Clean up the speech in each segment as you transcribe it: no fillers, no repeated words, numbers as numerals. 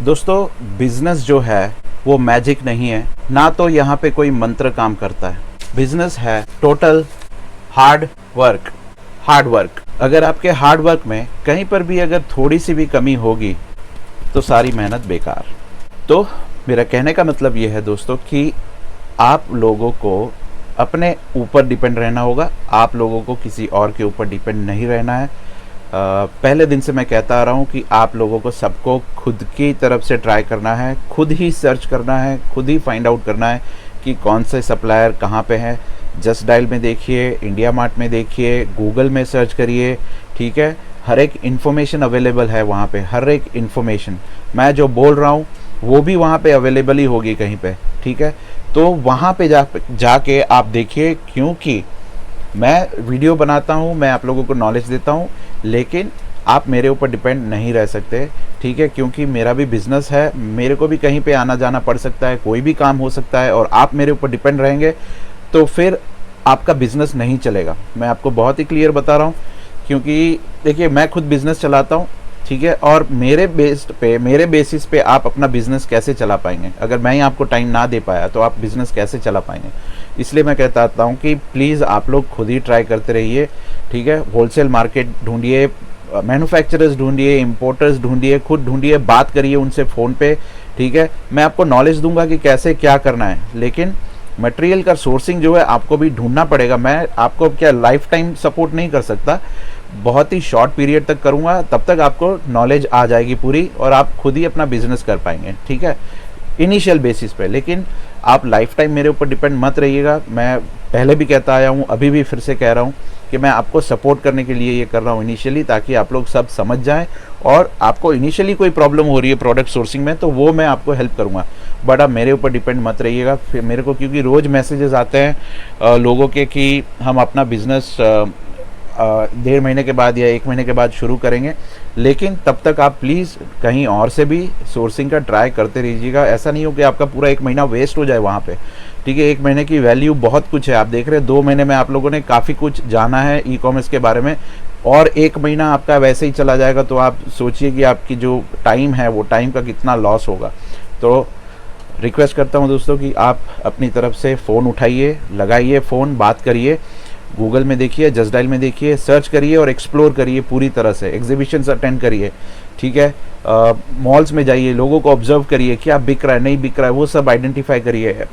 दोस्तों, बिजनेस जो है वो मैजिक नहीं है, ना तो यहाँ पे कोई मंत्र काम करता है। बिजनेस है टोटल हार्ड वर्क। अगर आपके हार्ड वर्क में कहीं पर भी अगर थोड़ी सी भी कमी होगी तो सारी मेहनत बेकार। तो मेरा कहने का मतलब ये है दोस्तों कि आप लोगों को अपने ऊपर डिपेंड रहना होगा। आप लोगों को किसी और के ऊपर डिपेंड नहीं रहना है। पहले दिन से मैं कहता आ रहा हूँ कि आप लोगों को सबको खुद की तरफ से ट्राई करना है, खुद ही सर्च करना है, खुद ही फाइंड आउट करना है कि कौन से सप्लायर कहाँ पे हैं। जस्ट डायल में देखिए, इंडिया मार्ट में देखिए, गूगल में सर्च करिए, ठीक है। हर एक इन्फॉर्मेशन अवेलेबल है वहाँ पे। हर एक इन्फॉर्मेशन मैं जो बोल रहा हूँ वो भी वहाँ पे अवेलेबल ही होगी कहीं पे, ठीक है। तो वहाँ पे जाके आप देखिए, क्योंकि मैं वीडियो बनाता हूँ, मैं आप लोगों को नॉलेज देता हूँ, लेकिन आप मेरे ऊपर डिपेंड नहीं रह सकते, ठीक है। क्योंकि मेरा भी बिजनेस है, मेरे को भी कहीं पे आना जाना पड़ सकता है, कोई भी काम हो सकता है, और आप मेरे ऊपर डिपेंड रहेंगे तो फिर आपका बिजनेस नहीं चलेगा। मैं आपको बहुत ही क्लियर बता रहा हूँ, क्योंकि देखिए मैं खुद बिजनेस चलाता हूँ, ठीक है। और मेरे बेसिस पे आप अपना बिजनेस कैसे चला पाएंगे? अगर मैं ही आपको टाइम ना दे पाया तो आप बिजनेस कैसे चला पाएंगे? इसलिए मैं कहता आता हूँ कि प्लीज़ आप लोग खुद ही ट्राई करते रहिए, ठीक है। होलसेल मार्केट ढूंढिए, मैन्युफैक्चरर्स ढूंढिए, इंपोर्टर्स ढूंढिए, खुद ढूंढिए, बात करिए उनसे फ़ोन पे, ठीक है। मैं आपको नॉलेज दूंगा कि कैसे क्या करना है, लेकिन मटेरियल का सोर्सिंग जो है आपको भी ढूंढना पड़ेगा। मैं आपको क्या लाइफ टाइम सपोर्ट नहीं कर सकता, बहुत ही शॉर्ट पीरियड तक करूँगा, तब तक आपको नॉलेज आ जाएगी पूरी और आप खुद ही अपना बिजनेस कर पाएंगे, ठीक है, इनिशियल बेसिस पे। लेकिन आप लाइफ टाइम मेरे ऊपर डिपेंड मत रहिएगा। मैं पहले भी कहता आया हूँ, अभी भी फिर से कह रहा हूँ कि मैं आपको सपोर्ट करने के लिए ये कर रहा हूँ इनिशियली, ताकि आप लोग सब समझ जाएं। और आपको इनिशियली कोई प्रॉब्लम हो रही है प्रोडक्ट सोर्सिंग में तो वो मैं आपको हेल्प करूँगा, बट आप मेरे ऊपर डिपेंड मत रहिएगा। फिर मेरे को क्योंकि रोज़ मैसेजेस आते हैं लोगों के कि हम अपना बिज़नेस 1.5 महीने के बाद या 1 महीने के बाद शुरू करेंगे, लेकिन तब तक आप प्लीज़ कहीं और से भी सोर्सिंग का ट्राई करते रहिएगा। ऐसा नहीं हो कि आपका पूरा 1 महीना वेस्ट हो जाए वहाँ पे, ठीक है। 1 महीने की वैल्यू बहुत कुछ है। आप देख रहे हैं 2 महीने में आप लोगों ने काफ़ी कुछ जाना है ई कॉमर्स के बारे में, और 1 महीना आपका वैसे ही चला जाएगा, तो आप सोचिए कि आपकी जो टाइम है वो टाइम का कितना लॉस होगा। तो रिक्वेस्ट करता हूँ दोस्तों कि आप अपनी तरफ से फ़ोन उठाइए, लगाइए फ़ोन, बात करिए, गूगल में देखिए, जस्ट डायल में देखिए, सर्च करिए और एक्सप्लोर करिए पूरी तरह से। एग्जीबिशंस अटेंड करिए, ठीक है। मॉल्स में जाइए, लोगों को ऑब्जर्व करिए, क्या बिक रहा है नहीं बिक रहा है वो सब आइडेंटिफाई करिए।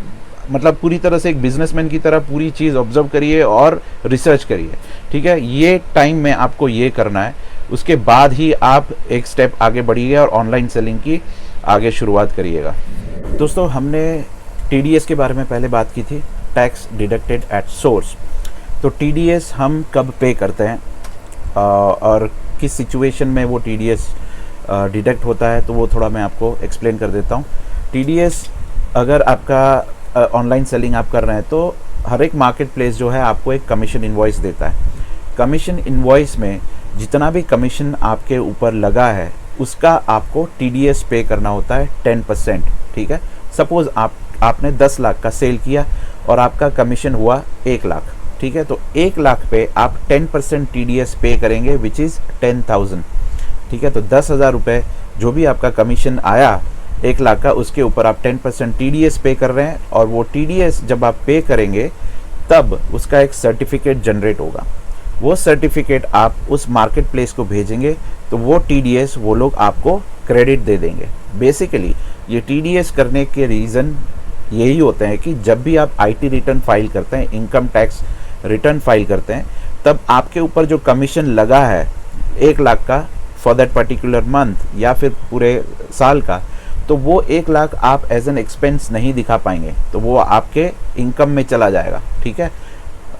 मतलब पूरी तरह से एक बिजनेसमैन की तरह पूरी चीज़ ऑब्जर्व करिए और रिसर्च करिए, ठीक है। ये टाइम में आपको ये करना है, उसके बाद ही आप एक स्टेप आगे बढ़िए और ऑनलाइन सेलिंग की आगे शुरुआत करिएगा। दोस्तों, हमने TDS के बारे में पहले बात की थी, टैक्स डिडक्टेड एट सोर्स। तो TDS हम कब पे करते हैं और किस सिचुएशन में वो TDS डिडक्ट होता है, तो वो थोड़ा मैं आपको एक्सप्लेन कर देता हूँ। TDS अगर आपका ऑनलाइन सेलिंग आप कर रहे हैं तो हर एक मार्केट प्लेस जो है आपको एक कमीशन इन्वॉइस देता है। कमीशन इन्वॉइस में जितना भी कमीशन आपके ऊपर लगा है उसका आपको TDS पे करना होता है 10%, ठीक है। सपोज़ आपने 10 लाख का सेल किया और आपका कमीशन हुआ 1 लाख, ठीक है। तो 1 लाख पे आप 10% TDS पे करेंगे, विच इज़ 10,000, ठीक है। तो 10,000 रुपये जो भी आपका कमीशन आया 1 लाख का, उसके ऊपर आप 10% TDS पे कर रहे हैं, और वो TDS जब आप पे करेंगे तब उसका एक सर्टिफिकेट जनरेट होगा। वो सर्टिफिकेट आप उस मार्केट प्लेस को भेजेंगे तो वो TDS वो लोग आपको क्रेडिट दे देंगे। बेसिकली ये TDS करने के रीज़न यही होते हैं कि जब भी आप IT रिटर्न फाइल करते हैं, इनकम टैक्स रिटर्न फाइल करते हैं, तब आपके ऊपर जो कमीशन लगा है 1 लाख का फॉर दैट पर्टिकुलर मंथ या फिर पूरे साल का, तो वो 1 लाख आप एज एन एक्सपेंस नहीं दिखा पाएंगे, तो वो आपके इनकम में चला जाएगा, ठीक है।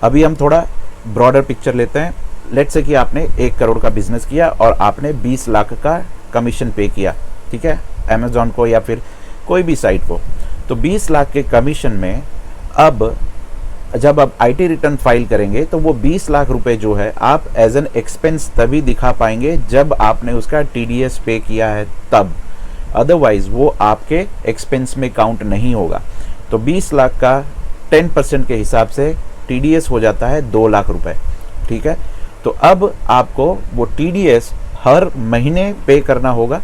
अभी हम थोड़ा ब्रॉडर पिक्चर लेते हैं। लेट्स से कि आपने 1 करोड़ का बिजनेस किया और आपने 20 लाख का कमीशन पे किया, ठीक है, अमेज़ॉन को या फिर कोई भी साइट को। तो 20 लाख के कमीशन में अब जब आप IT रिटर्न फाइल करेंगे तो वो 20 लाख रुपए जो है आप एज एन एक्सपेंस तभी दिखा पाएंगे जब आपने उसका TDS पे किया है तब, अदरवाइज वो आपके एक्सपेंस में काउंट नहीं होगा। तो 20 लाख का 10% के हिसाब से TDS हो जाता है 2 लाख रुपए, ठीक है। तो अब आपको वो TDS हर महीने पे करना होगा,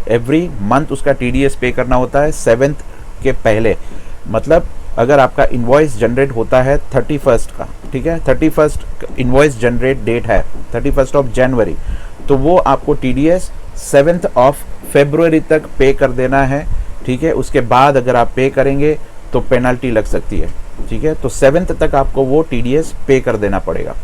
एवरी मंथ उसका TDS पे करना होता है 7th के पहले। मतलब अगर आपका इन्वॉइस जनरेट होता है 31st का, ठीक है, 31st इन्वॉइस जनरेट डेट है 31st ऑफ जनवरी, तो वो आपको TDS 7th ऑफ फरवरी तक पे कर देना है, ठीक है। उसके बाद अगर आप पे करेंगे तो पेनल्टी लग सकती है, ठीक है। तो 7th तक आपको वो TDS पे कर देना पड़ेगा।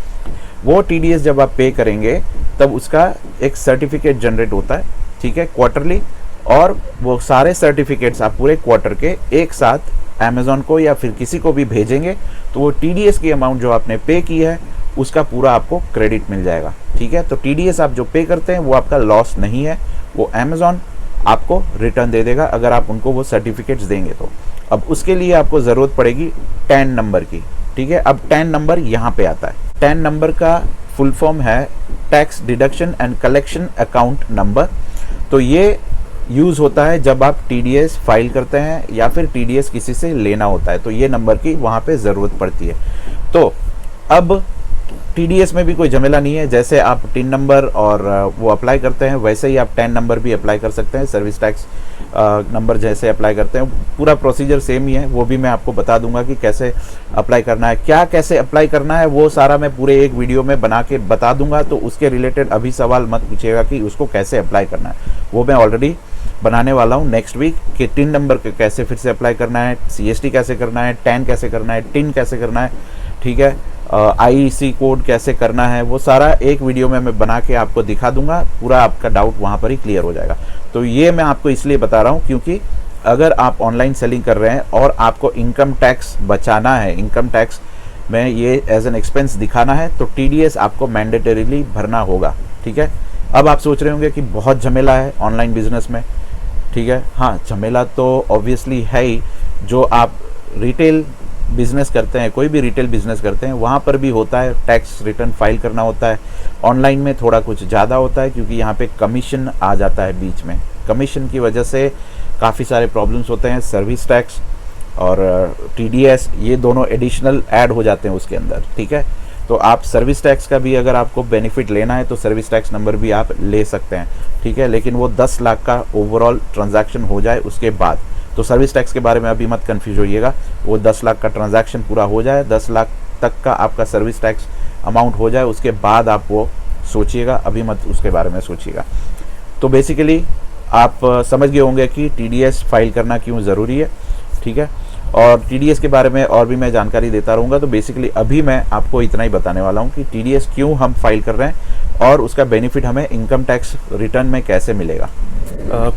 वो TDS जब आप पे करेंगे तब उसका एक सर्टिफिकेट जनरेट होता है, ठीक है, क्वार्टरली, और वो सारे सर्टिफिकेट्स आप पूरे क्वार्टर के एक साथ अमेज़ॉन को या फिर किसी को भी भेजेंगे तो वो TDS की अमाउंट जो आपने पे की है उसका पूरा आपको क्रेडिट मिल जाएगा, ठीक है। तो TDS आप जो पे करते हैं वो आपका लॉस नहीं है, वो अमेज़ॉन आपको रिटर्न दे देगा अगर आप उनको वो सर्टिफिकेट्स देंगे तो। अब उसके लिए आपको ज़रूरत पड़ेगी टैन नंबर की, ठीक है। अब टैन नंबर यहाँ पे आता है। टैन नंबर का फुल फॉर्म है tax deduction and collection account number. तो ये यूज़ होता है जब आप TDS फाइल करते हैं या फिर TDS किसी से लेना होता है, तो ये नंबर की वहाँ पे ज़रूरत पड़ती है। तो अब TDS में भी कोई झमेला नहीं है, जैसे आप टिन नंबर और वो अप्लाई करते हैं वैसे ही आप टैन नंबर भी अप्लाई कर सकते हैं, सर्विस टैक्स नंबर जैसे अप्लाई करते हैं, पूरा प्रोसीजर सेम ही है। वो भी मैं आपको बता दूंगा कि कैसे अप्लाई करना है, क्या कैसे अप्लाई करना है, वो सारा मैं पूरे एक वीडियो में बना के बता दूंगा। तो उसके रिलेटेड अभी सवाल मत पूछिएगा कि उसको कैसे अप्लाई करना है, वो मैं ऑलरेडी बनाने वाला हूँ नेक्स्ट वीक कि टिन नंबर कैसे फिर से अप्लाई करना है, CST कैसे करना है, टैन कैसे करना है, टिन कैसे करना है, ठीक है, IEC कोड कैसे करना है, वो सारा एक वीडियो में मैं बना के आपको दिखा दूंगा। पूरा आपका डाउट वहाँ पर ही क्लियर हो जाएगा। तो ये मैं आपको इसलिए बता रहा हूँ क्योंकि अगर आप ऑनलाइन सेलिंग कर रहे हैं और आपको इनकम टैक्स बचाना है, इनकम टैक्स में ये एज एन एक्सपेंस दिखाना है, तो TDS आपको मैंडेटरीली भरना होगा, ठीक है। अब आप सोच रहे होंगे कि बहुत झमेला है ऑनलाइन बिजनेस में, ठीक है। हाँ, झमेला तो ऑब्वियसली है ही। जो आप रिटेल बिजनेस करते हैं, कोई भी रिटेल बिजनेस करते हैं, वहाँ पर भी होता है, टैक्स रिटर्न फाइल करना होता है। ऑनलाइन में थोड़ा कुछ ज़्यादा होता है क्योंकि यहाँ पे कमीशन आ जाता है बीच में। कमीशन की वजह से काफ़ी सारे प्रॉब्लम्स होते हैं। सर्विस टैक्स और TDS ये दोनों एडिशनल ऐड हो जाते हैं उसके अंदर, ठीक है। तो आप सर्विस टैक्स का भी अगर आपको बेनिफिट लेना है तो सर्विस टैक्स नंबर भी आप ले सकते हैं, ठीक है। लेकिन वो 10 लाख का ओवरऑल ट्रांजैक्शन हो जाए उसके बाद। तो सर्विस टैक्स के बारे में अभी मत कंफ्यूज होइएगा, वो 10 लाख का ट्रांजैक्शन पूरा हो जाए, 10 लाख तक का आपका सर्विस टैक्स अमाउंट हो जाए, उसके बाद आप वो सोचिएगा, अभी मत उसके बारे में सोचिएगा। तो बेसिकली आप समझ गए होंगे कि TDS फाइल करना क्यों ज़रूरी है, ठीक है। और TDS के बारे में और भी मैं जानकारी देता रहूँगा। तो बेसिकली अभी मैं आपको इतना ही बताने वाला हूँ कि TDS क्यों हम फाइल कर रहे हैं और उसका बेनिफिट हमें इनकम टैक्स रिटर्न में कैसे मिलेगा।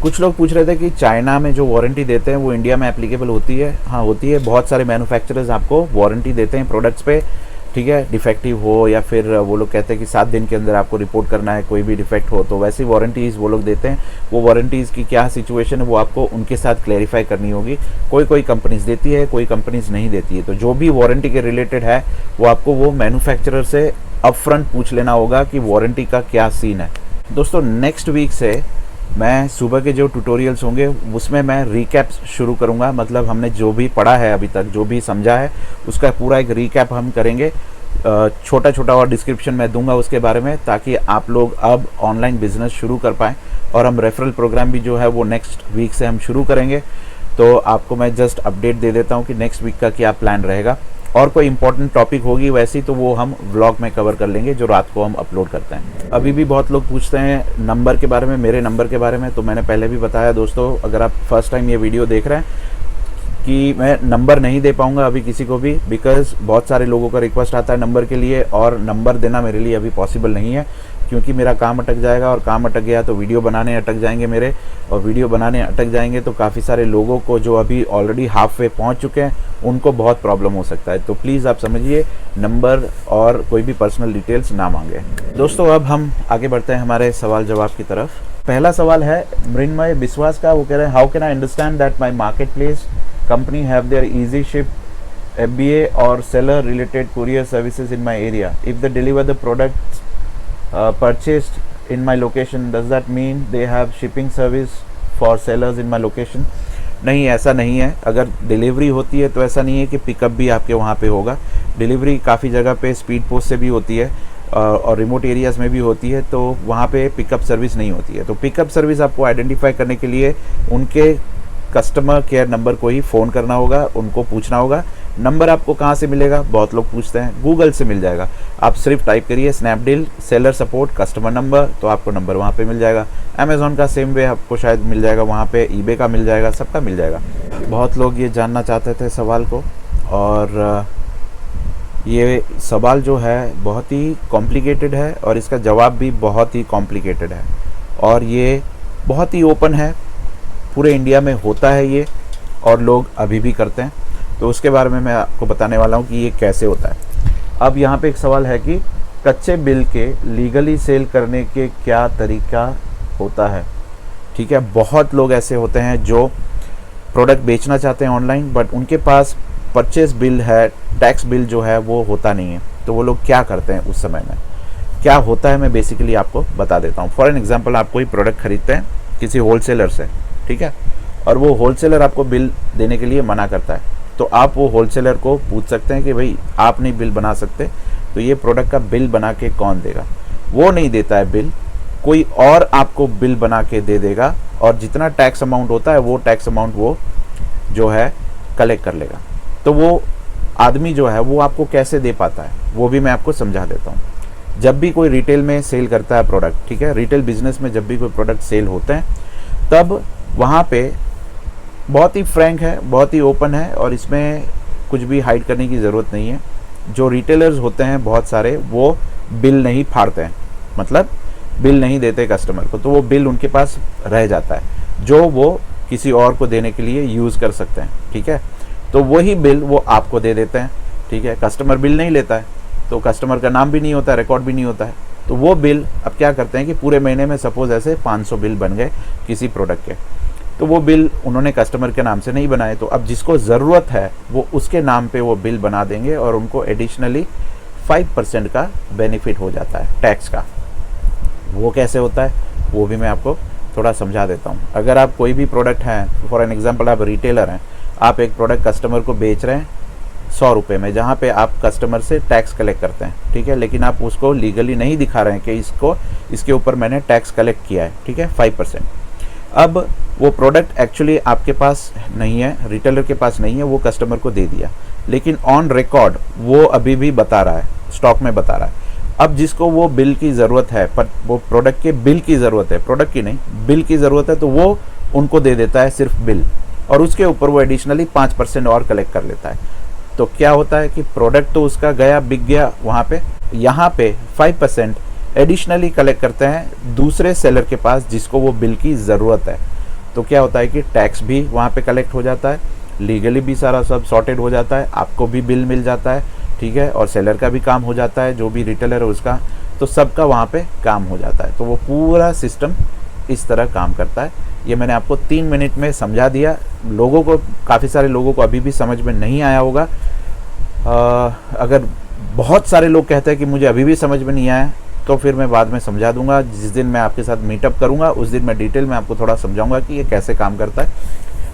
कुछ लोग पूछ रहे थे कि चाइना में जो वारंटी देते हैं वो इंडिया में एप्लीकेबल होती है। हाँ, होती है। बहुत सारे मैन्युफैक्चरर्स आपको वारंटी देते हैं प्रोडक्ट्स पे, ठीक है, डिफेक्टिव हो या फिर वो लोग कहते हैं कि 7 दिन के अंदर आपको रिपोर्ट करना है कोई भी डिफेक्ट हो, तो वैसी वारंटीज़ वो लोग देते हैं। वो वारंटीज़ की क्या सिचुएशन है वो आपको उनके साथ क्लैरिफाई करनी होगी। कोई कंपनीज देती है, कोई कंपनीज नहीं देती है। तो जो भी वारंटी के रिलेटेड है वो आपको वो मैन्युफैक्चरर से अपफ्रंट पूछ लेना होगा कि वारंटी का क्या सीन है। दोस्तों, नेक्स्ट वीक से मैं सुबह के जो ट्यूटोरियल्स होंगे उसमें मैं रिकैप शुरू करूंगा। मतलब हमने जो भी पढ़ा है अभी तक, जो भी समझा है, उसका पूरा एक रिकैप हम करेंगे। छोटा छोटा और डिस्क्रिप्शन में दूंगा उसके बारे में, ताकि आप लोग अब ऑनलाइन बिजनेस शुरू कर पाएँ। और हम रेफरल प्रोग्राम भी जो है वो नेक्स्ट वीक से हम शुरू करेंगे। तो आपको मैं जस्ट अपडेट दे देता हूँ कि नेक्स्ट वीक का क्या प्लान रहेगा। और कोई इंपॉर्टेंट टॉपिक होगी वैसी तो वो हम व्लॉग में कवर कर लेंगे, जो रात को हम अपलोड करते हैं। अभी भी बहुत लोग पूछते हैं नंबर के बारे में, मेरे नंबर के बारे में। तो मैंने पहले भी बताया दोस्तों, अगर आप फर्स्ट टाइम ये वीडियो देख रहे हैं, कि मैं नंबर नहीं दे पाऊंगा अभी किसी को भी, बिकॉज बहुत सारे लोगों का रिक्वेस्ट आता है नंबर के लिए, और नंबर देना मेरे लिए अभी पॉसिबल नहीं है क्योंकि मेरा काम अटक जाएगा। और काम अटक गया तो वीडियो बनाने अटक जाएंगे मेरे, और वीडियो बनाने अटक जाएंगे तो काफ़ी सारे लोगों को जो अभी ऑलरेडी हाफ वे पहुँच चुके हैं उनको बहुत प्रॉब्लम हो सकता है। तो प्लीज़ आप समझिए, नंबर और कोई भी पर्सनल डिटेल्स ना मांगे। दोस्तों, अब हम आगे बढ़ते हैं हमारे सवाल जवाब की तरफ। पहला सवाल है मृण्मय विश्वास का। वो कह रहे हैं, how can I understand that my market place company have their easy ship FBA or seller related courier services in my area? If they deliver the products purchased in my location, does that mean they have shipping service for sellers in my location? नहीं, ऐसा नहीं है। अगर delivery होती है तो ऐसा नहीं है कि पिकअप भी आपके वहाँ पे होगा। डिलीवरी काफ़ी जगह पे स्पीड पोस्ट से भी होती है। और रिमोट एरियाज़ में भी होती है, तो वहाँ पे पिकअप सर्विस नहीं होती है। तो पिकअप सर्विस आपको आइडेंटिफाई करने के लिए उनके कस्टमर केयर नंबर को ही फ़ोन करना होगा, उनको पूछना होगा। नंबर आपको कहाँ से मिलेगा? बहुत लोग पूछते हैं, गूगल से मिल जाएगा। आप सिर्फ टाइप करिए Snapdeal seller support customer number, तो आपको नंबर वहाँ पे मिल जाएगा। अमेज़ॉन का सेम वे आपको शायद मिल जाएगा वहाँ पे, ईबे का मिल जाएगा, सबका मिल जाएगा। बहुत लोग ये जानना चाहते थे सवाल को, और ये सवाल जो है बहुत ही कॉम्प्लिकेटेड है और इसका जवाब भी बहुत ही कॉम्प्लिकेटेड है, और ये बहुत ही ओपन है। पूरे इंडिया में होता है ये, और लोग अभी भी करते हैं। तो उसके बारे में मैं आपको बताने वाला हूँ कि ये कैसे होता है। अब यहाँ पे एक सवाल है कि कच्चे बिल के लीगली सेल करने के क्या तरीका होता है। ठीक है, बहुत लोग ऐसे होते हैं जो प्रोडक्ट बेचना चाहते हैं ऑनलाइन, बट उनके पास परचेज बिल है, टैक्स बिल जो है वो होता नहीं है। तो वो लोग क्या करते हैं उस समय में, क्या होता है, मैं बेसिकली आपको बता देता हूँ। फॉर एन एग्जांपल, आप कोई प्रोडक्ट खरीदते हैं किसी होलसेलर से, ठीक है, और वो होलसेलर आपको बिल देने के लिए मना करता है। तो आप वो होलसेलर को पूछ सकते हैं कि भाई आप नहीं बिल बना सकते, तो ये प्रोडक्ट का बिल बना के कौन देगा? वो नहीं देता है बिल, कोई और आपको बिल बना के दे देगा, और जितना टैक्स अमाउंट होता है वो टैक्स अमाउंट वो जो है कलेक्ट कर लेगा। तो वो आदमी जो है वो आपको कैसे दे पाता है, वो भी मैं आपको समझा देता हूँ। जब भी कोई रिटेल में सेल करता है प्रोडक्ट, ठीक है, रिटेल बिजनेस में जब भी कोई प्रोडक्ट सेल होते हैं, तब वहाँ पे बहुत ही फ्रैंक है, बहुत ही ओपन है, और इसमें कुछ भी हाइड करने की ज़रूरत नहीं है। जो रिटेलर्स होते हैं बहुत सारे, वो बिल नहीं फाड़ते हैं, मतलब बिल नहीं देते कस्टमर को, तो वो बिल उनके पास रह जाता है, जो वो किसी और को देने के लिए यूज़ कर सकते हैं। ठीक है, तो वही बिल वो आपको दे देते हैं। ठीक है, कस्टमर बिल नहीं लेता है, तो कस्टमर का नाम भी नहीं होता है, रिकॉर्ड भी नहीं होता है। तो वो बिल अब क्या करते हैं कि पूरे महीने में सपोज ऐसे 500 बिल बन गए किसी प्रोडक्ट के, तो वो बिल उन्होंने कस्टमर के नाम से नहीं बनाए, तो अब जिसको ज़रूरत है वो उसके नाम पे वो बिल बना देंगे, और उनको एडिशनली 5% का बेनिफिट हो जाता है टैक्स का। वो कैसे होता है वो भी मैं आपको थोड़ा समझा देता हूँ। अगर आप कोई भी प्रोडक्ट हैं, फॉर एन एग्जांपल आप रिटेलर हैं, आप एक प्रोडक्ट कस्टमर को बेच रहे हैं 100 रुपये में, जहाँ पे आप कस्टमर से टैक्स कलेक्ट करते हैं, ठीक है, लेकिन आप उसको लीगली नहीं दिखा रहे हैं कि इसके ऊपर मैंने टैक्स कलेक्ट किया है, ठीक है, 5%। अब वो प्रोडक्ट एक्चुअली आपके पास नहीं है, रिटेलर के पास नहीं है, वो कस्टमर को दे दिया, लेकिन ऑन रिकॉर्ड वो अभी भी बता रहा है, स्टॉक में बता रहा है। अब जिसको वो बिल की ज़रूरत है, पर वो प्रोडक्ट के बिल की ज़रूरत है, प्रोडक्ट की नहीं, बिल की ज़रूरत है, तो वो उनको दे देता है सिर्फ बिल, और उसके ऊपर वो एडिशनली 5% और कलेक्ट कर लेता है। तो क्या होता है कि प्रोडक्ट तो उसका गया, बिक गया वहाँ पे, यहाँ पे 5% एडिशनली कलेक्ट करते हैं दूसरे सेलर के पास जिसको वो बिल की ज़रूरत है। तो क्या होता है कि टैक्स भी वहाँ पे कलेक्ट हो जाता है, लीगली भी सारा सब सॉर्टेड हो जाता है, आपको भी बिल मिल जाता है, ठीक है, और सेलर का भी काम हो जाता है, जो भी रिटेलर है उसका, तो सबका वहाँ पे काम हो जाता है। तो वो पूरा सिस्टम इस तरह काम करता है। ये मैंने आपको 3 मिनट में समझा दिया। लोगों को, काफ़ी सारे लोगों को अभी भी समझ में नहीं आया होगा। अगर बहुत सारे लोग कहते हैं कि मुझे अभी भी समझ में नहीं आया, तो फिर मैं बाद में समझा दूंगा। जिस दिन मैं आपके साथ मीटअप करूंगा उस दिन मैं डिटेल में आपको थोड़ा समझाऊंगा कि ये कैसे काम करता है,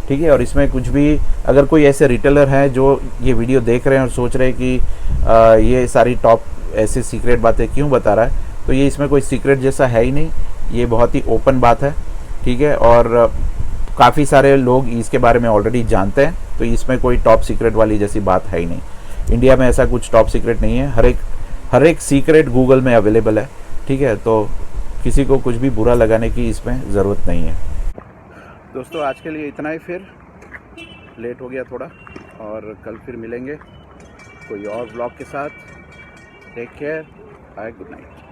ठीक है। और इसमें कुछ भी, अगर कोई ऐसे रिटेलर हैं जो ये वीडियो देख रहे हैं और सोच रहे हैं कि ये सारी टॉप ऐसी सीक्रेट बातें क्यों बता रहा है, तो ये इसमें कोई सीक्रेट जैसा है ही नहीं, ये बहुत ही ओपन बात है, ठीक है। और काफ़ी सारे लोग इसके बारे में ऑलरेडी जानते हैं, तो इसमें कोई टॉप सीक्रेट वाली जैसी बात है ही नहीं। इंडिया में ऐसा कुछ टॉप सीक्रेट नहीं है, हर एक सीक्रेट गूगल में अवेलेबल है, ठीक है। तो किसी को कुछ भी बुरा लगाने की इसमें ज़रूरत नहीं है। दोस्तों आज के लिए इतना ही, फिर लेट हो गया थोड़ा, और कल फिर मिलेंगे कोई और ब्लॉग के साथ। Take care, bye, good night.